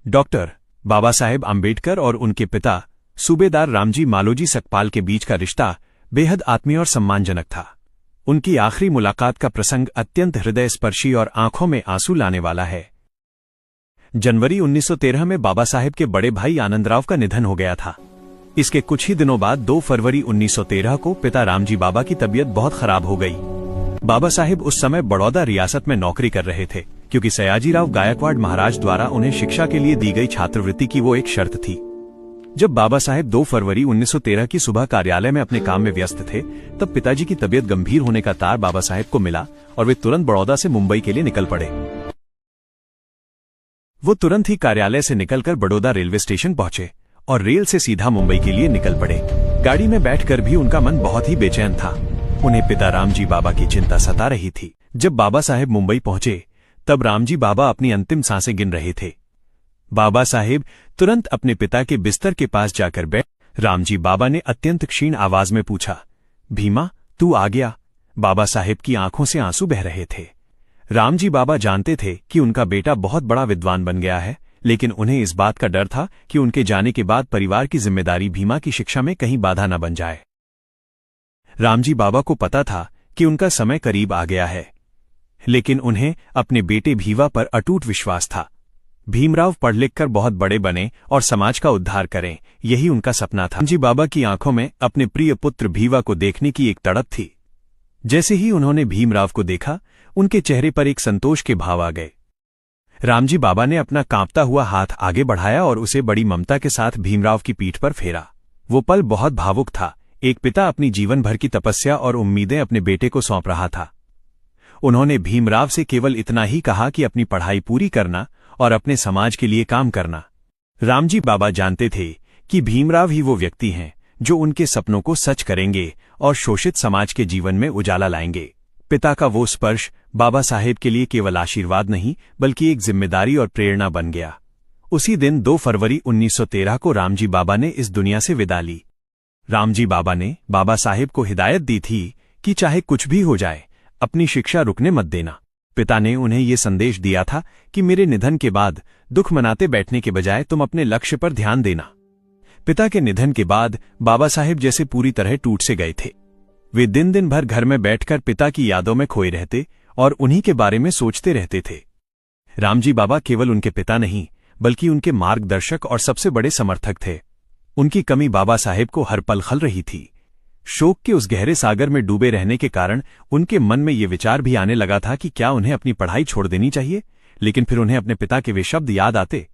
Doctor Baba Saheb Ambedkar और उनके पिता सूबेदार रामजी मालोजी सकपाल के बीच का रिश्ता बेहद आत्मीय और सम्मानजनक था। उनकी आखिरी मुलाकात का प्रसंग अत्यंत हृदयस्पर्शी और आंखों में आंसू लाने वाला है। जनवरी 1913 में बाबा साहेब के बड़े भाई आनंदराव का निधन हो गया था। इसके कुछ ही दिनों बाद 2 फरवरी 1913 को पिता रामजी बाबा की तबीयत बहुत खराब हो गई। बाबा साहेब उस समय बड़ौदा रियासत में नौकरी कर रहे थे, क्योंकि सयाजीराव गायकवाड़ महाराज द्वारा उन्हें शिक्षा के लिए दी गई छात्रवृत्ति की वो एक शर्त थी। जब बाबा साहेब 2 फरवरी 1913 की सुबह कार्यालय में अपने काम में व्यस्त थे, तब पिताजी की तबीयत गंभीर होने का तार बाबा साहेब को मिला और वे तुरंत बड़ौदा से मुंबई के लिए निकल पड़े। वो तुरंत ही कार्यालय से निकलकर बड़ौदा रेलवे स्टेशन पहुंचे और रेल से सीधा मुंबई के लिए निकल पड़े। गाड़ी में बैठकर भी उनका मन बहुत ही बेचैन था। उन्हें पिता रामजी बाबा की चिंता सता रही थी। जब बाबा साहेब मुंबई पहुंचे, तब रामजी बाबा अपनी अंतिम सांसें गिन रहे थे। बाबा साहेब तुरंत अपने पिता के बिस्तर के पास जाकर बैठ रामजी बाबा ने अत्यंत क्षीण आवाज में पूछा, भीमा, तू आ गया? बाबा साहेब की आंखों से आंसू बह रहे थे। रामजी बाबा जानते थे कि उनका बेटा बहुत बड़ा विद्वान बन गया है, लेकिन उन्हें इस बात का डर था कि उनके जाने के बाद परिवार की जिम्मेदारी भीमा की शिक्षा में कहीं बाधा न बन जाए। रामजी बाबा को पता था कि उनका समय करीब आ गया है, लेकिन उन्हें अपने बेटे भीमा पर अटूट विश्वास था। भीमराव पढ़ लिख कर बहुत बड़े बने और समाज का उद्धार करें, यही उनका सपना था। रामजी बाबा की आंखों में अपने प्रिय पुत्र भीमा को देखने की एक तड़प थी। जैसे ही उन्होंने भीमराव को देखा, उनके चेहरे पर एक संतोष के भाव आ गए। रामजी बाबा ने अपना कांपता हुआ हाथ आगे बढ़ाया और उसे बड़ी ममता के साथ भीमराव की पीठ पर फेरा। वो पल बहुत भावुक था। एक पिता अपनी जीवन भर की तपस्या और उम्मीदें अपने बेटे को सौंप रहा था। उन्होंने भीमराव से केवल इतना ही कहा कि अपनी पढ़ाई पूरी करना और अपने समाज के लिए काम करना। रामजी बाबा जानते थे कि भीमराव ही वो व्यक्ति हैं जो उनके सपनों को सच करेंगे और शोषित समाज के जीवन में उजाला लाएंगे। पिता का वो स्पर्श बाबा साहेब के लिए केवल आशीर्वाद नहीं, बल्कि एक जिम्मेदारी और प्रेरणा बन गया। उसी दिन 2 फरवरी 1913 को रामजी बाबा ने इस दुनिया से विदा ली। रामजी बाबा ने बाबा साहेब को हिदायत दी थी कि चाहे कुछ भी हो जाए, अपनी शिक्षा रुकने मत देना। पिता ने उन्हें ये संदेश दिया था कि मेरे निधन के बाद दुख मनाते बैठने के बजाय तुम अपने लक्ष्य पर ध्यान देना। पिता के निधन के बाद बाबा साहेब जैसे पूरी तरह टूट से गए थे। वे दिन दिन भर घर में बैठकर पिता की यादों में खोए रहते और उन्हीं के बारे में सोचते रहते थे। रामजी बाबा केवल उनके पिता नहीं, बल्कि उनके मार्गदर्शक और सबसे बड़े समर्थक थे। उनकी कमी बाबा साहेब को हर पल खल रही थी। शोक के उस गहरे सागर में डूबे रहने के कारण उनके मन में ये विचार भी आने लगा था कि क्या उन्हें अपनी पढ़ाई छोड़ देनी चाहिए। लेकिन फिर उन्हें अपने पिता के वे शब्द याद आते,